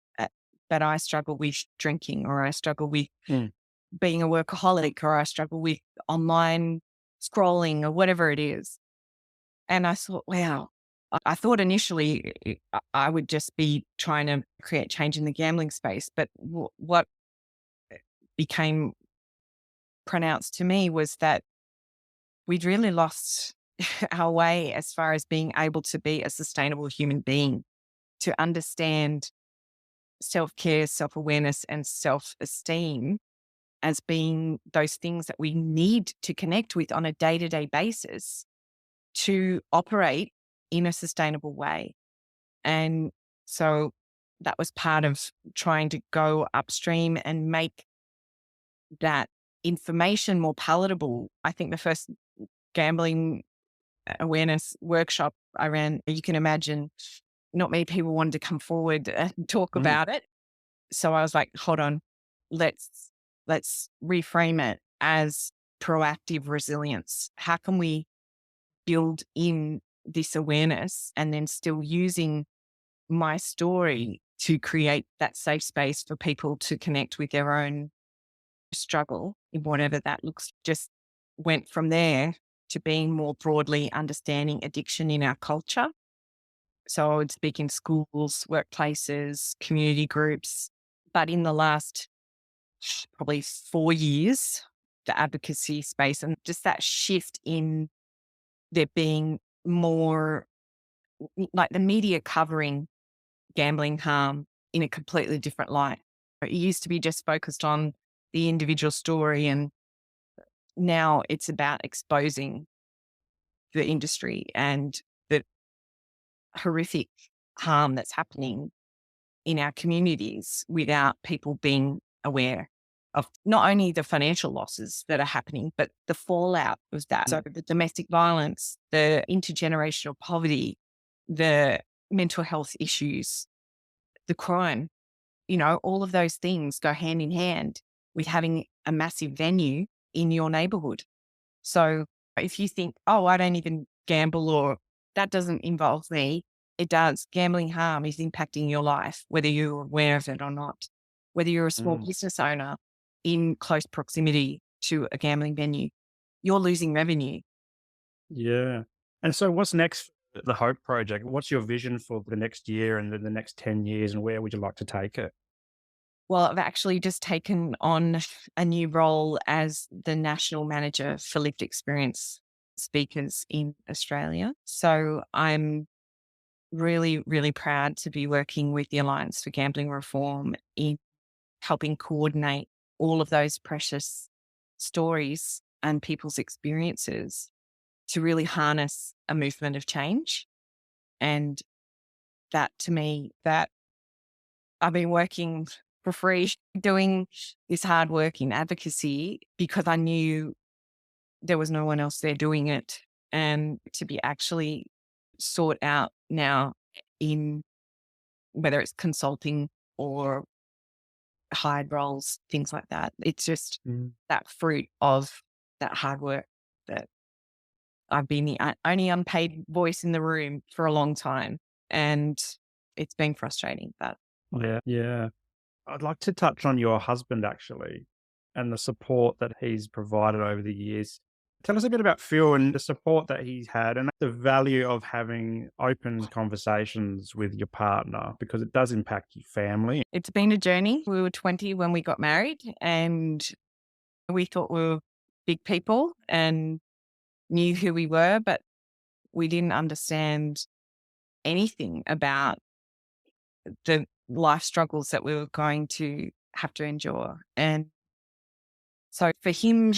B: But I struggle with drinking, or I struggle with
A: Mm,
B: being a workaholic, or I struggle with online scrolling, or whatever it is. And I thought, wow. I thought initially I would just be trying to create change in the gambling space. But what became pronounced to me was that we'd really lost our way as far as being able to be a sustainable human being, to understand self care, self awareness, and self esteem as being those things that we need to connect with on a day to day basis to operate in a sustainable way. And so that was part of trying to go upstream and make that information more palatable. I think the first gambling awareness workshop I ran, you can imagine not many people wanted to come forward and talk
A: mm,
B: about it. So I was like, hold on, let's reframe it as proactive resilience. How can we build in this awareness and then still using my story to create that safe space for people to connect with their own struggle in whatever that looks. Just went from there to being more broadly understanding addiction in our culture. So I would speak in schools, workplaces, community groups. But in the last probably 4 years, the advocacy space and just that shift in there being more like the media covering gambling harm in a completely different light. It used to be just focused on the individual story, and now it's about exposing the industry and the horrific harm that's happening in our communities without people being aware of not only the financial losses that are happening, but the fallout of that. So
A: mm.
B: the domestic violence, the intergenerational poverty, the mental health issues, the crime, all of those things go hand in hand with having a massive venue in your neighborhood. So if you think, oh, I don't even gamble or that doesn't involve me, it does. Gambling harm is impacting your life, whether you're aware of it or not. Whether you're a small
A: Mm,
B: business owner in close proximity to a gambling venue, you're losing revenue.
A: yeah. And so what's next for the Hope Project? What's your vision for the next year and then the next 10 years, and where would you like to take it?
B: Well, I've actually just taken on a new role as the national manager for lived experience speakers in Australia. So I'm really, really proud to be working with the Alliance for Gambling Reform in helping coordinate all of those precious stories and people's experiences to really harness a movement of change. And that to me, that I've been working for free doing this hard work in advocacy because I knew there was no one else there doing it. And to be actually sought out now in whether it's consulting or hired roles, things like that. It's just
A: Mm.
B: that fruit of that hard work that I've been the only unpaid voice in the room for a long time. And it's been frustrating, but
A: Yeah. Yeah. I'd like to touch on your husband actually and the support that he's provided over the years. Tell us a bit about Phil and the support that he's had and the value of having open conversations with your partner because it does impact your family.
B: it's been a journey. We were 20 when we got married, and We thought we were big people and knew who we were, but we didn't understand anything about the life struggles that we were going to have to endure. And so for him,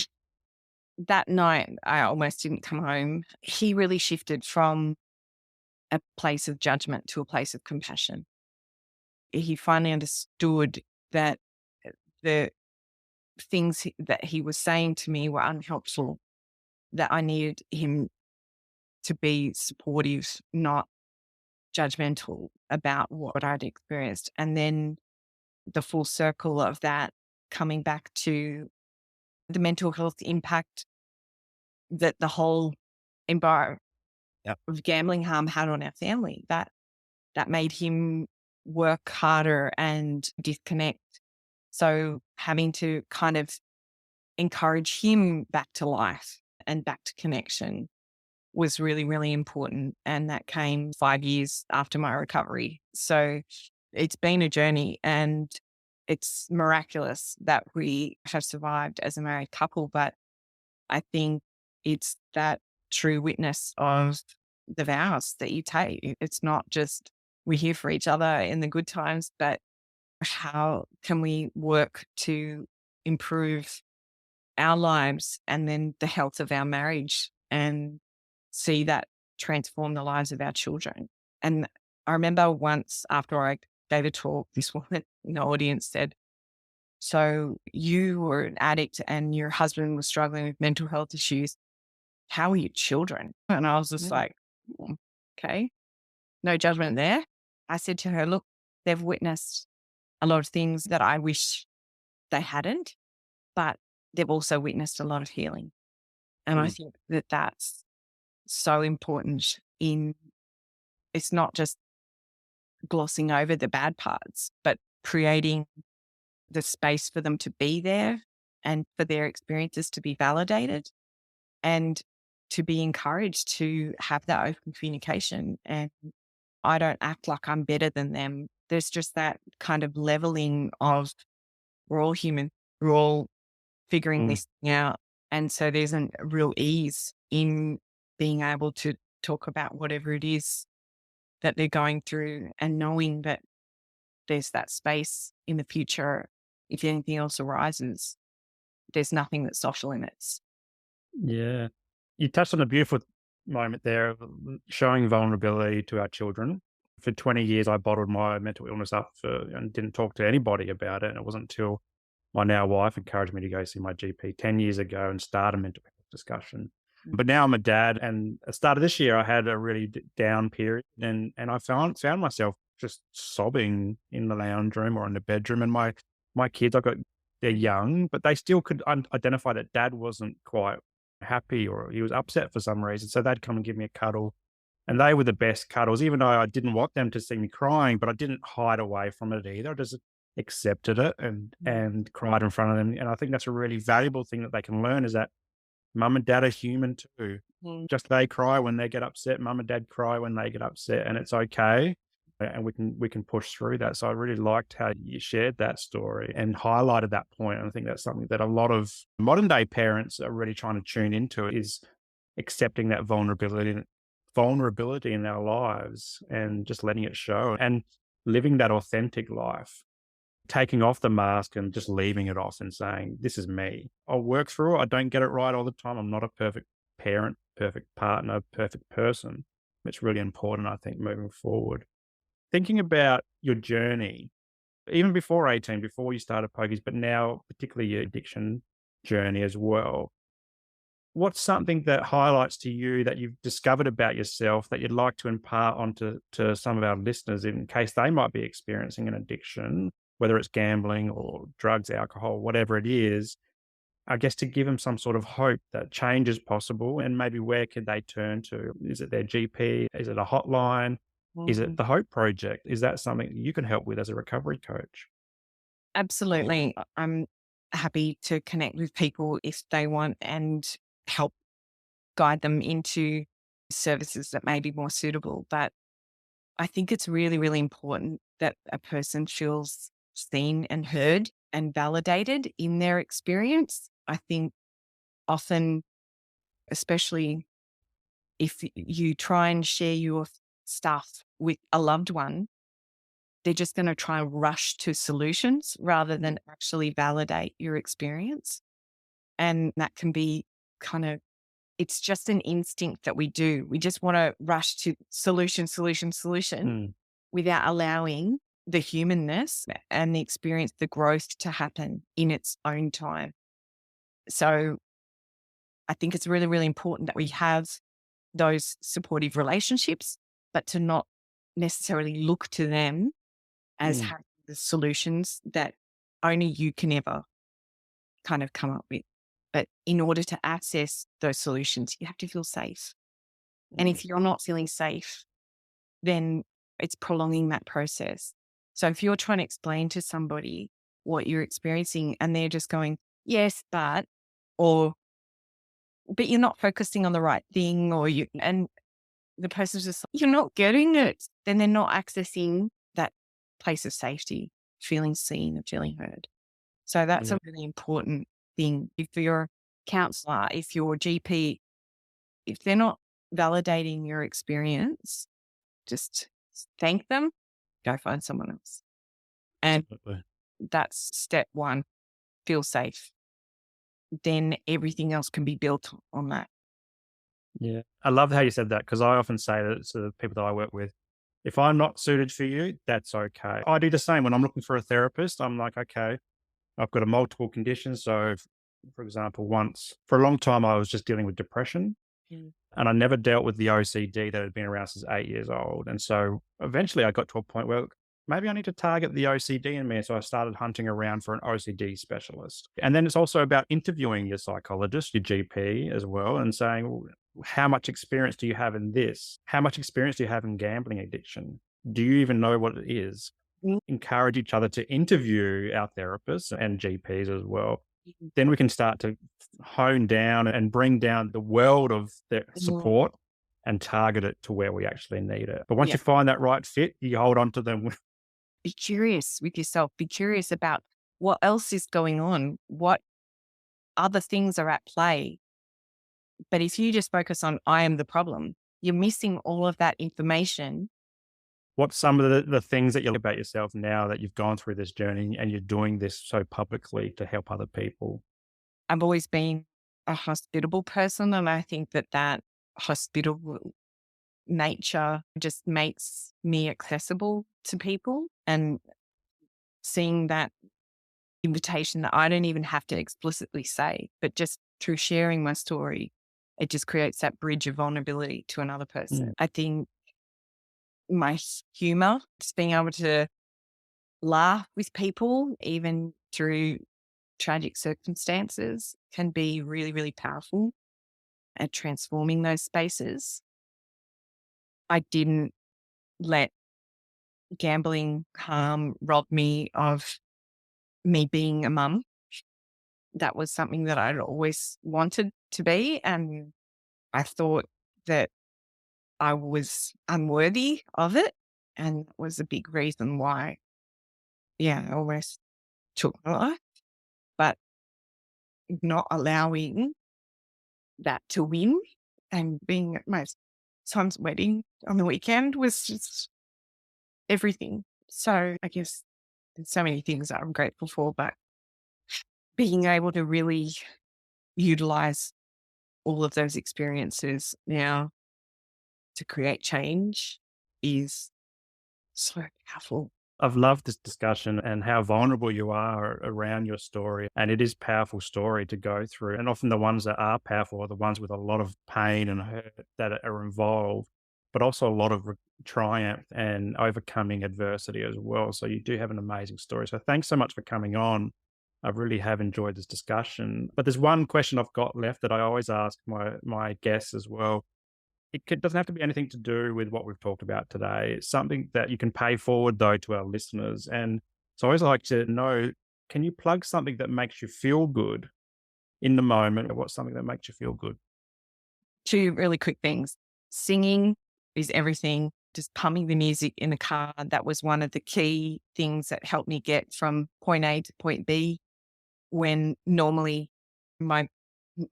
B: that night, I almost didn't come home. He really shifted from a place of judgment to a place of compassion. He finally understood that the things that he was saying to me were unhelpful, that I needed him to be supportive, not judgmental about what I'd experienced. And then the full circle of that coming back to the mental health impact that the whole environment of gambling harm had on our family, that made him work harder and disconnect. So having to kind of encourage him back to life and back to connection was really, really important. And that came 5 years after my recovery. So it's been a journey, and it's miraculous that we have survived as a married couple. But I think it's that true witness of the vows that you take. It's not just we're here for each other in the good times, but how can we work to improve our lives and then the health of our marriage and see that transform the lives of our children. And I remember once after I gave a talk, this woman in the audience said, "So you were an addict and your husband was struggling with mental health issues. How are your children?" And I was just like, okay, no judgment there. I said to her, "Look, they've witnessed a lot of things that I wish they hadn't, but they've also witnessed a lot of healing." And I
A: Mm.
B: think that that's so important in it's not just glossing over the bad parts, but creating the space for them to be there and for their experiences to be validated and to be encouraged to have that open communication. And I don't act like I'm better than them. There's just that kind of leveling of we're all human, we're all figuring
A: Mm.
B: this thing out. And so there's a real ease in being able to talk about whatever it is that they're going through and knowing that there's that space in the future. If anything else arises, there's nothing that's off limits.
A: Yeah. You touched on a beautiful moment there of showing vulnerability to our children. For 20 years, I bottled my mental illness up and didn't talk to anybody about it. And it wasn't until my now wife encouraged me to go see my GP 10 years ago and start a mental health discussion. But now I'm a dad, and at the start of this year, I had a really down period, and I found myself just sobbing in the lounge room or in the bedroom. And my kids, they're young, but they still could identify that dad wasn't quite happy or he was upset for some reason. So they'd come and give me a cuddle, and they were the best cuddles, even though I didn't want them to see me crying, but I didn't hide away from it either. I just accepted it and cried in front of them. And I think that's a really valuable thing that they can learn is that mum and dad are human too.
B: Mhm.
A: Just they cry when they get upset. Mum and dad cry when they get upset, and it's okay. And we can push through that. So I really liked how you shared that story and highlighted that point. And I think that's something that a lot of modern day parents are really trying to tune into is accepting that vulnerability in our lives and just letting it show and living that authentic life, taking off the mask and just leaving it off and saying, "This is me. I'll work through it. I don't get it right all the time. I'm not a perfect parent, perfect partner, perfect person." It's really important, I think, moving forward. Thinking about your journey, even before 18, before you started pokies, but now particularly your addiction journey as well. What's something that highlights to you that you've discovered about yourself that you'd like to impart onto some of our listeners in case they might be experiencing an addiction, whether it's gambling or drugs, alcohol, whatever it is, I guess to give them some sort of hope that change is possible and maybe where could they turn to? Is it their GP? Is it a hotline? Is it
B: Mhm.
A: the Hope Project? Is that something you can help with as a recovery coach?
B: Absolutely. I'm happy to connect with people if they want and help guide them into services that may be more suitable. But I think it's really, really important that a person feels seen and heard and validated in their experience. I think often, especially if you try and share your stuff with a loved one, they're just going to try and rush to solutions rather than actually validate your experience. And that can be kind of, it's just an instinct that we do. We just want to rush to solution, solution, solution
A: Mm.
B: without allowing the humanness and the experience, the growth to happen in its own time. So I think it's really, really important that we have those supportive relationships, but to not necessarily look to them as
A: Mm.
B: having the solutions that only you can ever kind of come up with. But in order to access those solutions, you have to feel safe. And
A: Mm.
B: if you're not feeling safe, then it's prolonging that process. So if you're trying to explain to somebody what you're experiencing and they're just going, yes, or, but you're not focusing on the right thing, and the person's just like, you're not getting it, then they're not accessing that place of safety, feeling seen and feeling heard. So that's
A: Yeah.
B: a really important thing. If your counselor, if your GP, if they're not validating your experience, just thank them, go find someone else. And
A: Absolutely.
B: that's step one, feel safe. Then everything else can be built on that.
A: Yeah. I love how you said that because I often say that to the people that I work with, if I'm not suited for you, that's okay. I do the same when I'm looking for a therapist. I'm like, okay, I've got a multiple conditions. So, for example, once for a long time, I was just dealing with depression.
B: Mm.
A: And I never dealt with the OCD that had been around since 8 years old. And so eventually I got to a point where maybe I need to target the OCD in me. So I started hunting around for an OCD specialist. And then it's also about interviewing your psychologist, your GP as well, and saying, "Well, how much experience do you have in this? How much experience do you have in gambling addiction? Do you even know what it is?"
B: Mm.
A: Encourage each other to interview our therapists and GPs as well. Then we can start to hone down and bring down the world of the
B: Mm.
A: support and target it to where we actually need it. But once
B: Yeah.
A: you find that right fit, you hold on to them.
B: Be curious with yourself. Be curious about what else is going on, what other things are at play. But if you just focus on, I am the problem, you're missing all of that information.
A: What's some of the things that you like about yourself now that you've gone through this journey and you're doing this so publicly to help other people?
B: I've always been a hospitable person. And I think that hospitable nature just makes me accessible to people, and seeing that invitation that I don't even have to explicitly say, but just through sharing my story, it just creates that bridge of vulnerability to another
A: Mm.
B: person. I think my humor, just being able to laugh with people, even through tragic circumstances, can be really, really powerful at transforming those spaces. I didn't let gambling harm rob me of me being a mum. That was something that I'd always wanted to be. And I thought that I was unworthy of it. And that was a big reason why, yeah, I almost took my life. But not allowing that to win and being at my son's wedding on the weekend was just everything. So I guess there's so many things that I'm grateful for, but being able to really utilize all of those experiences now to create change is so powerful.
A: I've loved this discussion and how vulnerable you are around your story. And it is a powerful story to go through. And often the ones that are powerful are the ones with a lot of pain and hurt that are involved, but also a lot of triumph and overcoming adversity as well. So you do have an amazing story. So thanks so much for coming on. I really have enjoyed this discussion. But there's one question I've got left that I always ask my guests as well. Doesn't have to be anything to do with what we've talked about today. It's something that you can pay forward, though, to our listeners. And so I always like to know, can you plug something that makes you feel good in the moment? What's something that makes you feel good?
B: Two really quick things. Singing is everything. Just pumping the music in the car. That was one of the key things that helped me get from point A to point B when normally My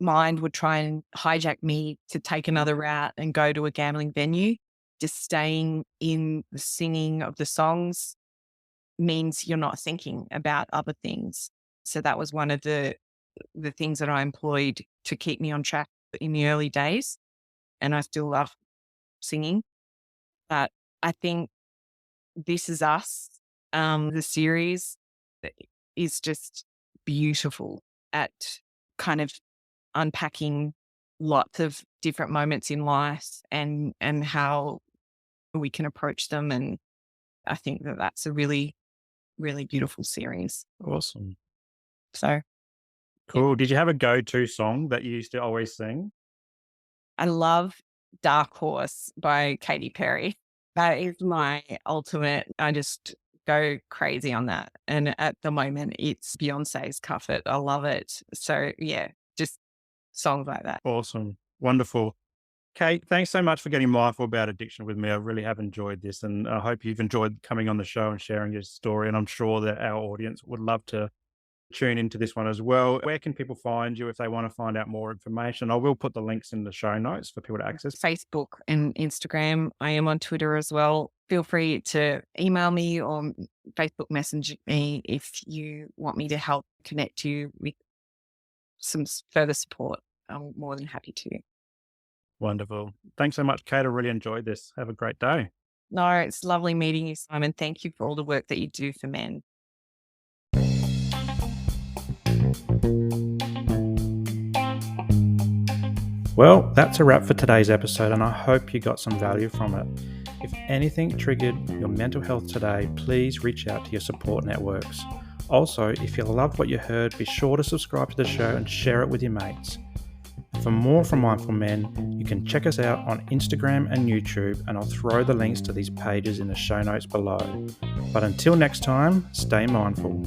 B: mind would try and hijack me to take another route and go to a gambling venue. Just staying in the singing of the songs means you're not thinking about other things. So that was one of the things that I employed to keep me on track in the early days. And I still love singing. But I think This Is Us, the series is just beautiful at kind of unpacking lots of different moments in life and how we can approach them. And I think that that's a really, really beautiful series.
A: Awesome.
B: So yeah,
A: Cool. Did you have a go-to song that you used to always sing?
B: I love Dark Horse by Katy Perry. That is my ultimate. I just go crazy on that. And at the moment, it's Beyonce's Cuff It. I love it. So yeah, just songs like that.
A: Awesome. Wonderful. Kate, thanks so much for getting mindful about addiction with me. I really have enjoyed this, and I hope you've enjoyed coming on the show and sharing your story. And I'm sure that our audience would love to tune into this one as well. Where can people find you if they want to find out more information? I will put the links in the show notes for people to access.
B: Facebook and Instagram. I am on Twitter as well. Feel free to email me or Facebook message me if you want me to help connect you with some further support. I'm more than happy to.
A: Wonderful. Thanks so much, Kate. I really enjoyed this. Have a great day.
B: No, it's lovely meeting you, Simon. Thank you for all the work that you do for men.
A: Well, that's a wrap for today's episode, and I hope you got some value from it. If anything triggered your mental health today, please reach out to your support networks. Also, if you loved what you heard, be sure to subscribe to the show and share it with your mates. For more from Mindful Men, you can check us out on Instagram and YouTube, and I'll throw the links to these pages in the show notes below. But until next time, stay mindful.